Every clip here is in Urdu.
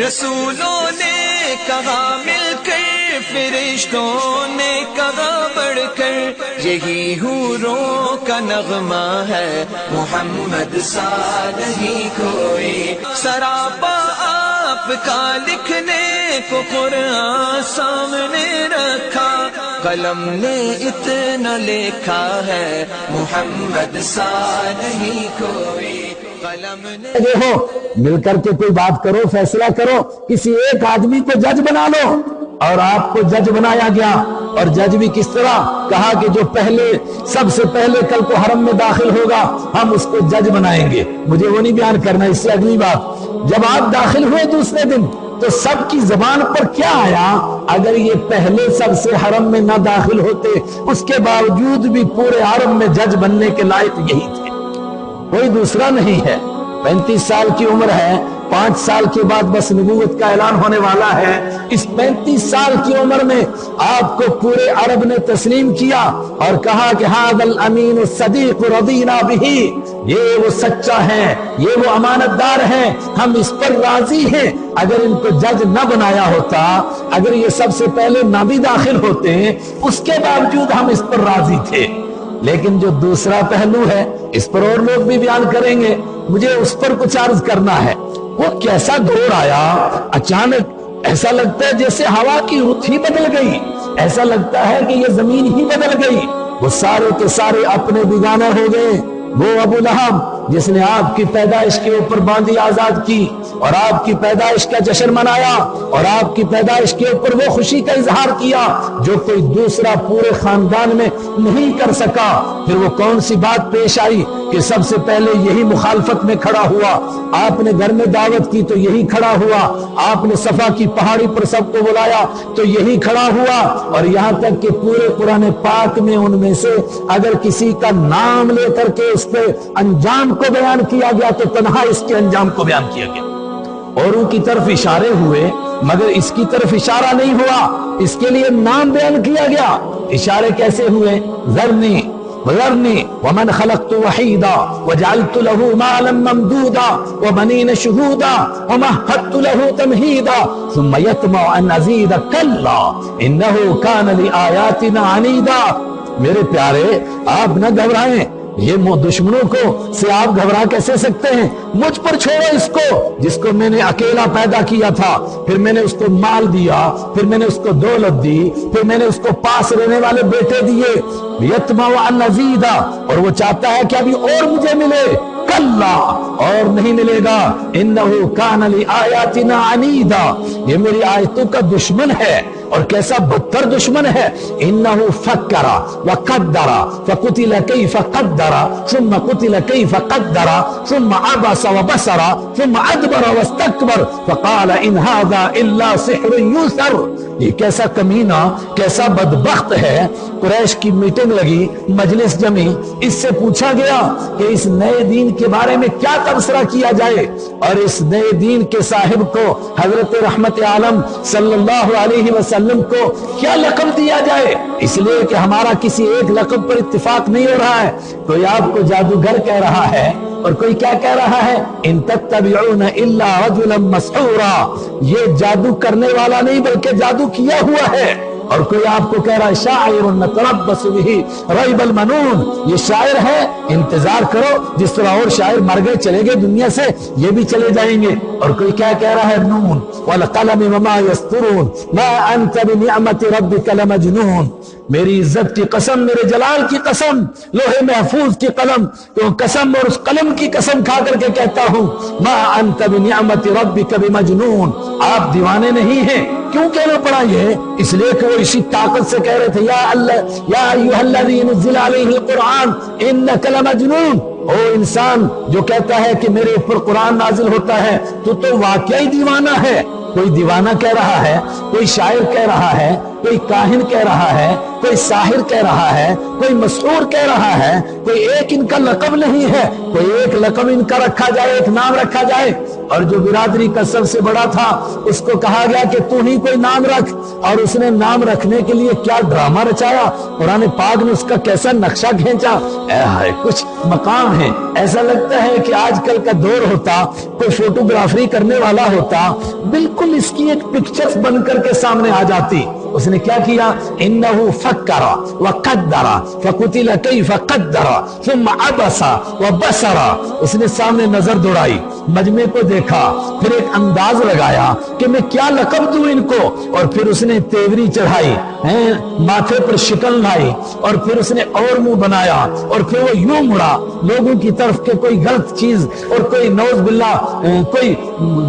رسولوں نے کہا مل کر، فرشتوں نے کہا بڑھ کر، یہی حوروں کا نغمہ ہے، محمد سا نہیں کوئی۔ سراپا آپ کا لکھنے کو قرآن سامنے رکھا، قلم نے اتنا لکھا ہے، محمد سا نہیں کوئی۔ قلم نے دیکھو مل کر کے کوئی بات کرو، فیصلہ کرو، کسی ایک آدمی کو جج بنا لو، اور آپ کو جج بنایا گیا۔ اور جج بھی کس طرح؟ کہا کہ جو سب سے پہلے کل کو حرم میں داخل ہوگا ہم اس کو جج بنائیں گے۔ مجھے وہ نہیں بیان کرنا، اس سے اگلی بات، جب آپ داخل ہوئے دوسرے دن تو سب کی زبان پر کیا آیا؟ اگر یہ پہلے سب سے حرم میں نہ داخل ہوتے، اس کے باوجود بھی پورے حرم میں جج بننے کے لائق یہی تھے، کوئی دوسرا نہیں ہے۔ 35 سال کی عمر ہے، 5 سال کے بعد بس نبوت کا اعلان ہونے والا ہے۔ اس 35 سال کی عمر میں آپ کو پورے عرب نے تسلیم کیا اور کہا کہ ھذا الامین الصدیق رضینا بہ، یہ وہ سچا ہے، یہ وہ امانت دار ہے، ہم اس پر راضی ہیں۔ اگر ان کو جج نہ بنایا ہوتا، اگر یہ سب سے پہلے نہ بھی داخل ہوتے، اس کے باوجود ہم اس پر راضی تھے۔ لیکن جو دوسرا پہلو ہے، اس پر اور لوگ بھی بیان کریں گے، مجھے اس پر کچھ عرض کرنا ہے۔ وہ کیسا دور آیا، اچانک ایسا لگتا ہے جیسے ہوا کی رخ ہی بدل گئی، ایسا لگتا ہے کہ یہ زمین ہی بدل گئی۔ وہ سارے کے سارے اپنے بیگانہ ہو گئے۔ وہ ابو لہب جس نے آپ کی پیدائش کے اوپر باندھی آزاد کی اور آپ کی پیدائش کا جشن منایا اور آپ کی پیدائش کے اوپر وہ خوشی کا اظہار کیا جو کوئی دوسرا پورے خاندان میں نہیں کر سکا، پھر وہ کون سی بات پیش آئی کہ سب سے پہلے یہی مخالفت میں کھڑا ہوا۔ آپ نے گھر میں دعوت کی تو یہی کھڑا ہوا، آپ نے صفا کی پہاڑی پر سب کو بلایا تو یہی کھڑا ہوا، اور یہاں تک کہ پورے قرآن پاک میں ان میں سے اگر کسی کا نام لے کر کے اس پہ انجام کو بیان کیا گیا تو تنہا اس کے انجام کو بیان کیا گیا۔ اوروں کی طرف اشارے ہوئے مگر اس کی طرف اشارہ نہیں ہوا، اس کے لیے نام بیان کیا گیا۔ اشارے کیسے ہوئے؟ ذرنی ومن خلقت وحیدا وجعلت له مالا ممدودا وبنین شہودا ومہدت له تمہیدا ثم یطمع ان ازید کلا انہ کان لآیاتنا عنیدا۔ میرے پیارے آپ نہ گھبرائیں، یہ دشمنوں کو سے آپ گھبرا کیسے سکتے ہیں؟ مجھ پر چھوڑو اس کو جس کو میں نے اکیلا پیدا کیا تھا، پھر میں نے اس کو مال دیا، پھر میں نے اس کو دولت دی، پھر میں نے اس کو پاس رہنے والے بیٹے دیے۔ یتمع ان ازیدا، اور وہ چاہتا ہے کہ ابھی اور مجھے ملے۔ کلا، اور نہیں ملے گا۔ انہ کان لآیاتنا عنیدا، یہ میری آیتوں کا دشمن ہے، اور کیسا بدتر دشمن ہے۔ انہ فکر وقدر فقتل کیف قدر ثم قتل کیف قدر ثم عبس وبصر ثم ادبر واستکبر فقال ان ھذا الا سحر یؤثر۔ یہ کیسا کمینہ، کیسا بدبخت ہے۔ قریش کی میٹنگ لگی، مجلس جمی، اس سے پوچھا گیا کہ اس نئے دین کے بارے میں کیا تبصرہ کیا جائے، اور اس نئے دین کے صاحب کو حضرت رحمت عالم صلی اللہ علیہ وسلم کو کیا لقب دیا جائے۔ اس لیے کہ ہمارا کسی ایک لقب پر اتفاق نہیں ہو رہا ہے۔ کوئی آپ کو جادوگر کہہ رہا ہے اور کوئی کیا کہہ رہا ہے؟ ان تتبعون الا رجلا مسحورا، یہ جادو کرنے والا نہیں بلکہ جادو کیا ہوا ہے۔ اور کوئی آپ کو کہہ رہا ہے شاعر نتربص به ریب المنون، یہ شاعر ہے، انتظار کرو، جس طرح اور شاعر مر گئے چلے گئے دنیا سے، یہ بھی چلے جائیں گے۔ اور کوئی کیا کہہ رہا ہے نون والقلم وما یسطرون ما انت بنعمت ربک لمجنون۔ میری عزت کی قسم، میرے جلال کی قسم، لوح محفوظ کی قلم تو قسم، اور اس قلم کی قسم کھا کر کے کہتا ہوں ما انت بنعمت ربک بمجنون، آپ دیوانے نہیں ہیں۔ کیوں کہنا پڑا یہ؟ اس لیے کہ وہ اسی طاقت سے کہہ رہے تھے یا اللہ یا ایھا الذی نزل علیہ القرآن انک لمجنون، او انسان جو کہتا ہے کہ میرے اوپر قرآن نازل ہوتا ہے تو واقعی دیوانہ ہے۔ کوئی دیوانہ کہہ رہا ہے کوئی شاعر کہہ رہا ہے، کوئی کاہن کہہ رہا ہے، کوئی ساحر کہہ رہا ہے، کوئی مسحور کہہ رہا ہے، کوئی ایک ان کا لقب نہیں ہے، کوئی ایک لقب ان کا رکھا جائے، ایک نام رکھا جائے۔ اور جو برادری کا سب سے بڑا تھا اس کو کہا گیا کہ تو ہی کوئی نام رکھ، اور اس نے نام رکھنے کے لیے کیا ڈرامہ رچایا، قرآن پاک نے اس کا کیسا نقشہ کھینچا، کچھ مقام ہے، ایسا لگتا ہے کہ آج کل کا دور ہوتا، کوئی فوٹوگرافری کرنے والا ہوتا، بالکل اس کی ایک پکچر بن کر کے سامنے آ جاتی۔ اس نے کیا کیا؟ انہو فکر وقدر فقتل کیف قدر ثم عبس وبصر، اس نے سامنے نظر دوڑائی، مجمع کو دیکھا، پھر ایک انداز لگایا کہ میں کیا لقب دوں ان کو، اور پھر اس نے تیوری چڑھائی، ماتھے پر شکن لائی، اور پھر اس نے اور منہ بنایا، اور پھر وہ یوں مڑا لوگوں کی طرف کہ کوئی غلط چیز اور کوئی نعوذ باللہ کوئی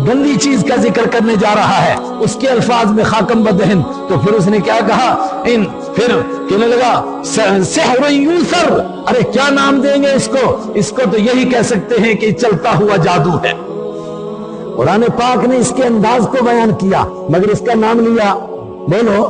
گندی چیز کا ذکر کرنے جا رہا ہے، اس کے الفاظ میں خاکم بدہن۔ تو پھر اس نے کیا کہا؟ پھر کہنے لگا سحر یوسر، ارے کیا نام دیں گے اس کو تو یہی کہہ سکتے ہیں کہ چلتا ہوا جادو ہے۔ قرآن پاک نے اس کے انداز کو بیان کیا، مگر اس کا نام لیا؟ بولو،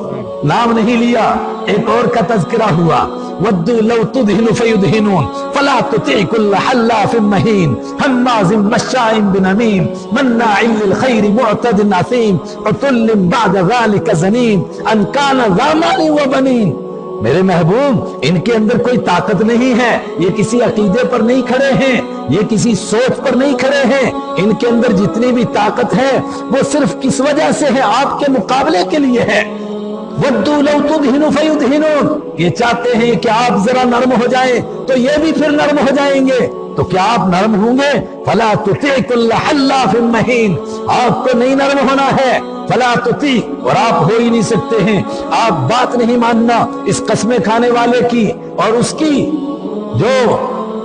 نام نہیں لیا۔ ایک اور کا تذکرہ ہوا، وَدُّوا لَوْ تُدْهِنُ فَيُدْهِنُونَ فَلَا تُطِعْ كُلَّ حَلَّافٍ مَّهِينٍ هَمَّازٍ مَّشَّاءٍ بِنَمِيمٍ مَّنَّاعٍ لِّلْخَيْرِ مُعْتَدٍ عَثِيمٍ عُتُلٍّ بَعْدَ ذَلِكَ زَنِيمٍ أَن كَانَ ذَا مَالٍ وَبَنِينَ۔ میرے محبوب، ان کے اندر کوئی طاقت نہیں ہے، یہ کسی عقیدے پر نہیں کھڑے ہیں، یہ کسی سوچ پر نہیں کھڑے ہیں، ان کے اندر جتنی بھی طاقت ہے وہ صرف کس وجہ سے ہے؟ آپ کے مقابلے کے لیے ہے۔ وَدُّوا لَوْ تُدْهِنُ فَيُدْهِنُونَ، یہ چاہتے ہیں کہ آپ ذرا نرم ہو جائیں تو یہ بھی پھر نرم ہو جائیں گے، تو کیا آپ نرم ہوں گے؟ فَلَا تُطِعْ كُلَّ حَلَّافٍ مَّهِينٍ، آپ کو نہیں نرم ہونا ہے، فَلَا تُطِعْ، اور آپ ہو ہی نہیں سکتے ہیں، آپ بات نہیں ماننا اس قسمیں کھانے والے کی اور اس کی جو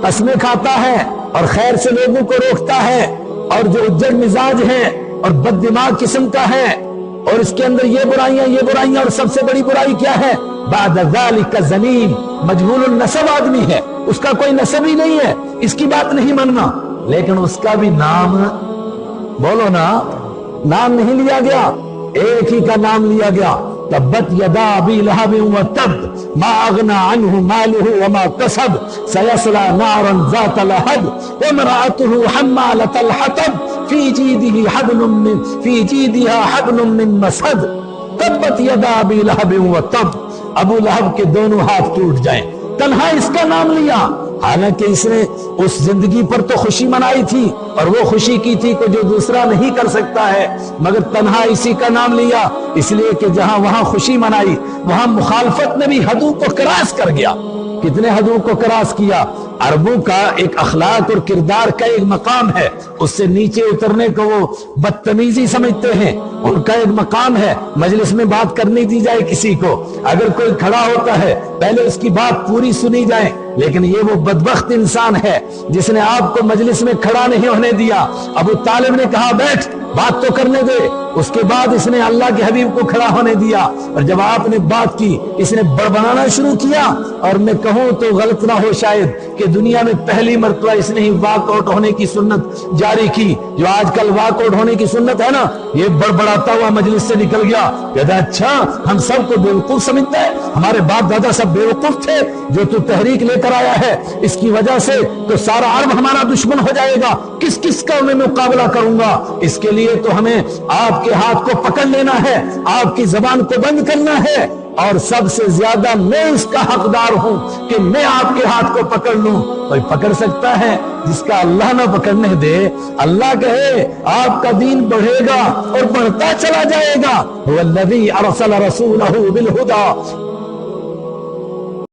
قسمیں کھاتا ہے اور خیر سے لوگوں کو روکتا ہے، اور جو اجڑ مزاج ہے اور بد دماغ قسم کا ہے، اور اس کے اندر یہ برائیاں، اور سب سے بڑی برائی کیا ہے؟ بعد ذالک زنیم، مجہول النسب آدمی ہے، اس کا کوئی نسب ہی نہیں ہے، اس کی بات نہیں ماننا، لیکن اس کا بھی نام، بولو نا، نام نہیں لیا گیا، ایک ہی کا نام لیا گیا، تبت یدا ابی لہب وتب ما اغنى عنه ماله وما كسب سيصلى نارا ذات لهب وامرأته حمالة الحطب في جيدها حبل من مسد تبت یدا ابی لہب وتب، ابو لہب کے دونوں ہاتھ ٹوٹ جائیں، تنہا اس کا نام لیا، حالانکہ اس نے اس زندگی پر تو خوشی منائی تھی، اور وہ خوشی کی تھی کہ جو دوسرا نہیں کر سکتا ہے، مگر تنہا اسی کا نام لیا، اس لیے کہ جہاں وہاں خوشی منائی وہاں مخالفت نے بھی حدوں کو کراس کر گیا۔ کتنے حدوں کو کراس کیا؟ عربوں کا ایک اخلاق اور کردار کا ایک مقام ہے، اس سے نیچے اترنے کو وہ بدتمیزی سمجھتے ہیں، ان کا ایک مقام ہے، مجلس میں بات کرنے دی جائے کسی کو، اگر کوئی کھڑا ہوتا ہے پہلے اس کی بات پوری سنی جائے، لیکن یہ وہ بدبخت انسان ہے جس نے آپ کو مجلس میں کھڑا نہیں ہونے دیا۔ ابو طالب نے کہا بیٹھ، بات تو کرنے دے، اس کے بعد اس نے اللہ کے حبیب کو کھڑا ہونے دیا، اور جب آپ نے بات کی اس نے بڑبڑانا شروع کیا، اور میں کہوں تو غلط نہ ہو شاید کہ دنیا میں پہلی مرتبہ اس نے ہی واک آؤٹ ہونے کی سنت جاری کی، جو آج کل واک آؤٹ ہونے کی سنت ہے نا، یہ بڑبڑاتا ہوا مجلس سے نکل گیا، کہتا اچھا ہم سب کو بیوقوف سمجھتا ہے، ہمارے باپ دادا سب بیوقوف تھے، جو تو تحریک لے کر آیا ہے اس کی وجہ سے تو سارا عرب ہمارا دشمن ہو جائے گا، کس کا میں مقابلہ کروں گا، اس کے لیے تو ہمیں آپ کے ہاتھ کو پکڑ لینا ہے، آپ کی زبان کو بند کرنا ہے، اور سب سے زیادہ میں اس کا حقدار ہوں کہ میں آپ کے ہاتھ کو پکڑ لوں۔ کوئی پکڑ سکتا ہے جس کا اللہ نہ پکڑنے دے؟ اللہ کہے آپ کا دین بڑھے گا اور بڑھتا چلا جائے گا۔ هو الذی ارسل رسولہ بالہدی